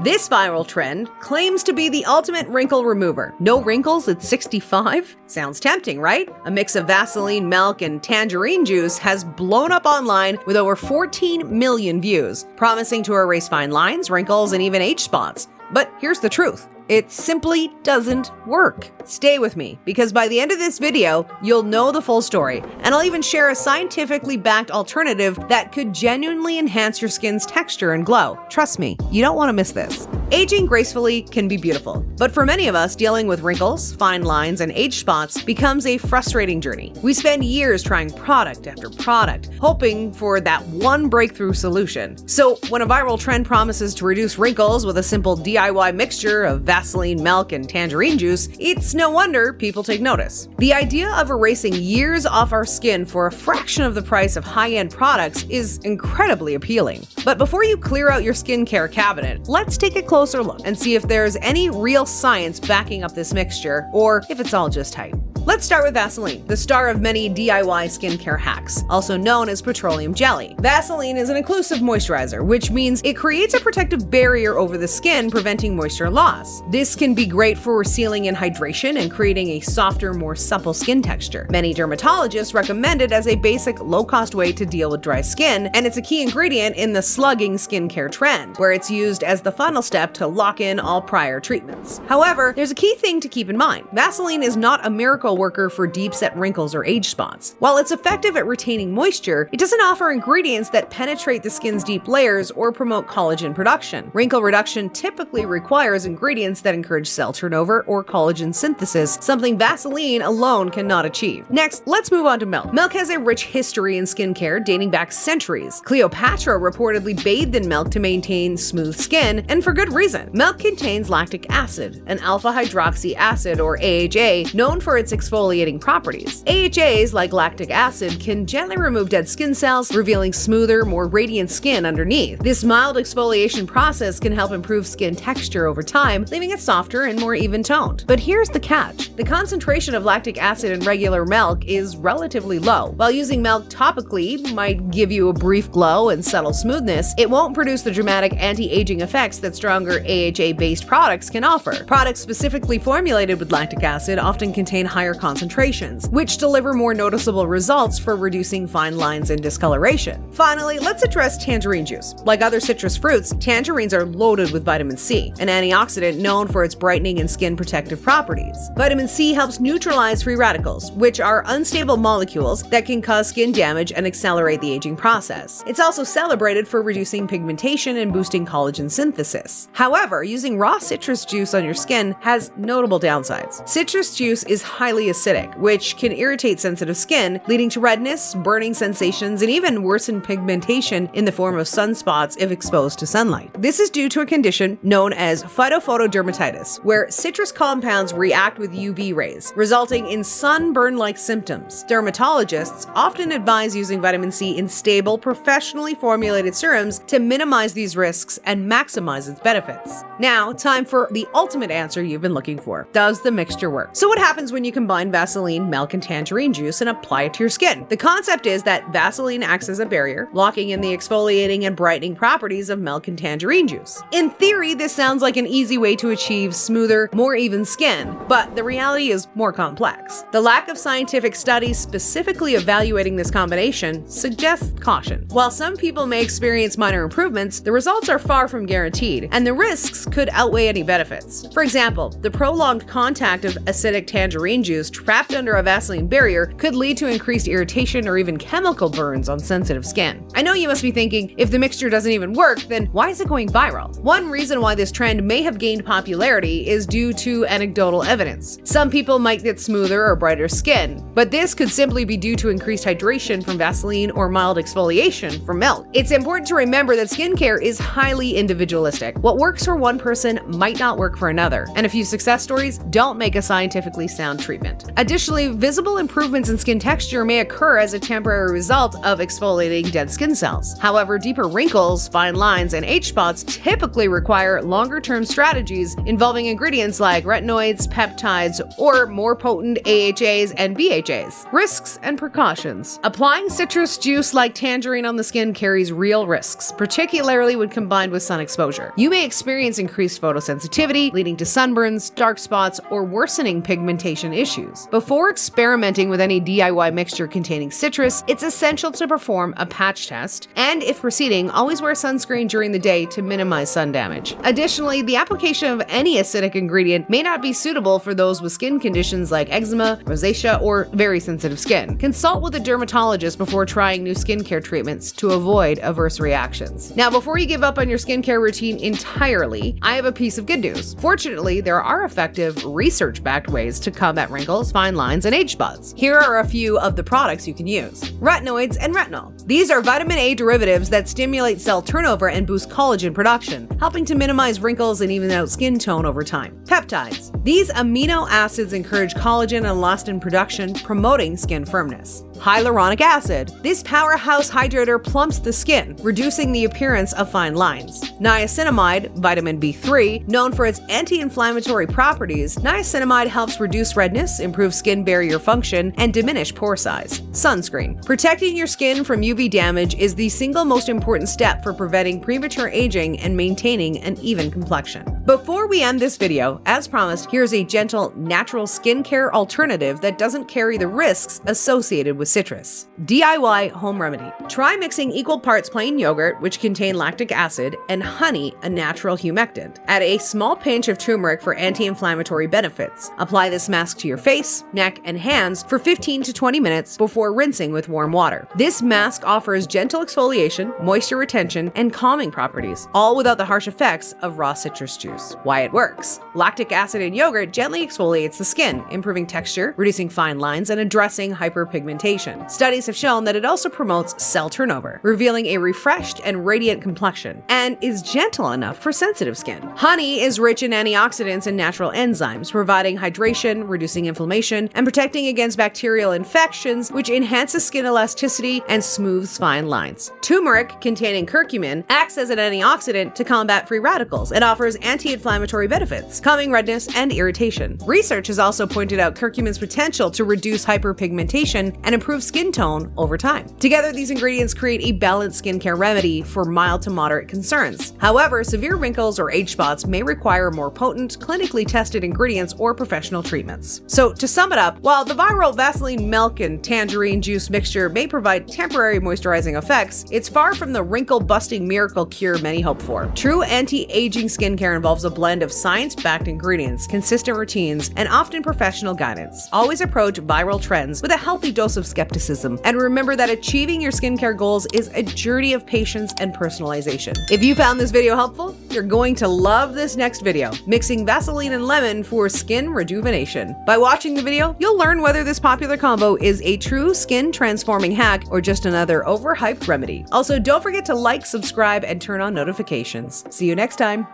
This viral trend claims to be the ultimate wrinkle remover. No wrinkles at 65? Sounds tempting, right? A mix of Vaseline, milk, and tangerine juice has blown up online with over 14 million views, promising to erase fine lines, wrinkles, and even age spots. But here's the truth. It simply doesn't work. Stay with me, because by the end of this video, you'll know the full story, and I'll even share a scientifically backed alternative that could genuinely enhance your skin's texture and glow. Trust me, you don't want to miss this. Aging gracefully can be beautiful, but for many of us, dealing with wrinkles, fine lines, and age spots becomes a frustrating journey. We spend years trying product after product, hoping for that one breakthrough solution. So when a viral trend promises to reduce wrinkles with a simple DIY mixture of Vaseline, milk, and tangerine juice, it's no wonder people take notice. The idea of erasing years off our skin for a fraction of the price of high-end products is incredibly appealing. But before you clear out your skincare cabinet, let's take a closer look and see if there's any real science backing up this mixture, or if it's all just hype. Let's start with Vaseline, the star of many DIY skincare hacks, also known as petroleum jelly. Vaseline is an occlusive moisturizer, which means it creates a protective barrier over the skin, preventing moisture loss. This can be great for sealing in hydration and creating a softer, more supple skin texture. Many dermatologists recommend it as a basic, low-cost way to deal with dry skin, and it's a key ingredient in the slugging skincare trend, where it's used as the final step to lock in all prior treatments. However, there's a key thing to keep in mind. Vaseline is not a miracle worker for deep-set wrinkles or age spots. While it's effective at retaining moisture, it doesn't offer ingredients that penetrate the skin's deep layers or promote collagen production. Wrinkle reduction typically requires ingredients that encourage cell turnover or collagen synthesis, something Vaseline alone cannot achieve. Next, let's move on to milk. Milk has a rich history in skincare dating back centuries. Cleopatra reportedly bathed in milk to maintain smooth skin, and for good reason. Milk contains lactic acid, an alpha-hydroxy acid or AHA, known for its exfoliating properties. AHAs, like lactic acid, can gently remove dead skin cells, revealing smoother, more radiant skin underneath. This mild exfoliation process can help improve skin texture over time, leaving it softer and more even-toned. But here's the catch. The concentration of lactic acid in regular milk is relatively low. While using milk topically might give you a brief glow and subtle smoothness, it won't produce the dramatic anti-aging effects that stronger AHA-based products can offer. Products specifically formulated with lactic acid often contain higher concentrations, which deliver more noticeable results for reducing fine lines and discoloration. Finally, let's address tangerine juice. Like other citrus fruits, tangerines are loaded with vitamin C, an antioxidant known for its brightening and skin protective properties. Vitamin C helps neutralize free radicals, which are unstable molecules that can cause skin damage and accelerate the aging process. It's also celebrated for reducing pigmentation and boosting collagen synthesis. However, using raw citrus juice on your skin has notable downsides. Citrus juice is highly acidic, which can irritate sensitive skin, leading to redness, burning sensations, and even worsen pigmentation in the form of sunspots if exposed to sunlight. This is due to a condition known as phytophotodermatitis, where citrus compounds react with UV rays, resulting in sunburn-like symptoms. Dermatologists often advise using vitamin C in stable, professionally formulated serums to minimize these risks and maximize its benefits. Now, time for the ultimate answer you've been looking for. Does the mixture work? So what happens when you combine Vaseline, milk, and tangerine juice and apply it to your skin? The concept is that Vaseline acts as a barrier, locking in the exfoliating and brightening properties of milk and tangerine juice. In theory, this sounds like an easy way to achieve smoother, more even skin, but the reality is more complex. The lack of scientific studies specifically evaluating this combination suggests caution. While some people may experience minor improvements, the results are far from guaranteed, and the risks could outweigh any benefits. For example, the prolonged contact of acidic tangerine juice trapped under a Vaseline barrier could lead to increased irritation or even chemical burns on sensitive skin. I know you must be thinking, if the mixture doesn't even work, then why is it going viral? One reason why this trend may have gained popularity is due to anecdotal evidence. Some people might get smoother or brighter skin, but this could simply be due to increased hydration from Vaseline or mild exfoliation from milk. It's important to remember that skincare is highly individualistic. What works for one person might not work for another, and a few success stories don't make a scientifically sound treatment. treatment. Additionally, visible improvements in skin texture may occur as a temporary result of exfoliating dead skin cells. However, deeper wrinkles, fine lines, and age spots typically require longer-term strategies involving ingredients like retinoids, peptides, or more potent AHAs and BHAs. Risks and precautions. Applying citrus juice like tangerine on the skin carries real risks, particularly when combined with sun exposure. You may experience increased photosensitivity, leading to sunburns, dark spots, or worsening pigmentation issues. Before experimenting with any DIY mixture containing citrus, it's essential to perform a patch test, and if proceeding, always wear sunscreen during the day to minimize sun damage. Additionally, the application of any acidic ingredient may not be suitable for those with skin conditions like eczema, rosacea, or very sensitive skin. Consult with a dermatologist before trying new skincare treatments to avoid adverse reactions. Now, before you give up on your skincare routine entirely, I have a piece of good news. Fortunately, there are effective, research-backed ways to combat wrinkles, fine lines, and age spots. Here are a few of the products you can use. Retinoids and retinol. These are vitamin A derivatives that stimulate cell turnover and boost collagen production, helping to minimize wrinkles and even out skin tone over time. Peptides. These amino acids encourage collagen and elastin production, promoting skin firmness. Hyaluronic acid. This powerhouse hydrator plumps the skin, reducing the appearance of fine lines. Niacinamide, vitamin B3, known for its anti-inflammatory properties, niacinamide helps reduce redness, improve skin barrier function, and diminish pore size. Sunscreen. Protecting your skin from UV damage is the single most important step for preventing premature aging and maintaining an even complexion. Before we end this video, as promised, here's a gentle, natural skincare alternative that doesn't carry the risks associated with citrus. DIY home remedy. Try mixing equal parts plain yogurt, which contain lactic acid, and honey, a natural humectant. Add a small pinch of turmeric for anti-inflammatory benefits. Apply this mask to your face, neck, and hands for 15 to 20 minutes before rinsing with warm water. This mask offers gentle exfoliation, moisture retention, and calming properties, all without the harsh effects of raw citrus juice. Why it works. Lactic acid in yogurt gently exfoliates the skin, improving texture, reducing fine lines, and addressing hyperpigmentation. Studies have shown that it also promotes cell turnover, revealing a refreshed and radiant complexion, and is gentle enough for sensitive skin. Honey is rich in antioxidants and natural enzymes, providing hydration, reducing inflammation, and protecting against bacterial infections, which enhances skin elasticity and smooths fine lines. Turmeric, containing curcumin, acts as an antioxidant to combat free radicals and offers anti-inflammatory benefits, calming redness and irritation. Research has also pointed out curcumin's potential to reduce hyperpigmentation and improve skin tone over time. Together, these ingredients create a balanced skincare remedy for mild to moderate concerns. However, severe wrinkles or age spots may require more potent, clinically tested ingredients or professional treatments. So, to sum it up, while the viral Vaseline milk and tangerine juice mixture may provide temporary moisturizing effects, it's far from the wrinkle-busting miracle cure many hope for. True anti-aging skincare involves a blend of science-backed ingredients, consistent routines, and often professional guidance. Always approach viral trends with a healthy dose of skepticism, and remember that achieving your skincare goals is a journey of patience and personalization. If you found this video helpful, you're going to love this next video, mixing Vaseline and lemon for skin rejuvenation. By watching the video, you'll learn whether this popular combo is a true skin transforming hack or just another overhyped remedy. Also, don't forget to like, subscribe, and turn on notifications. See you next time.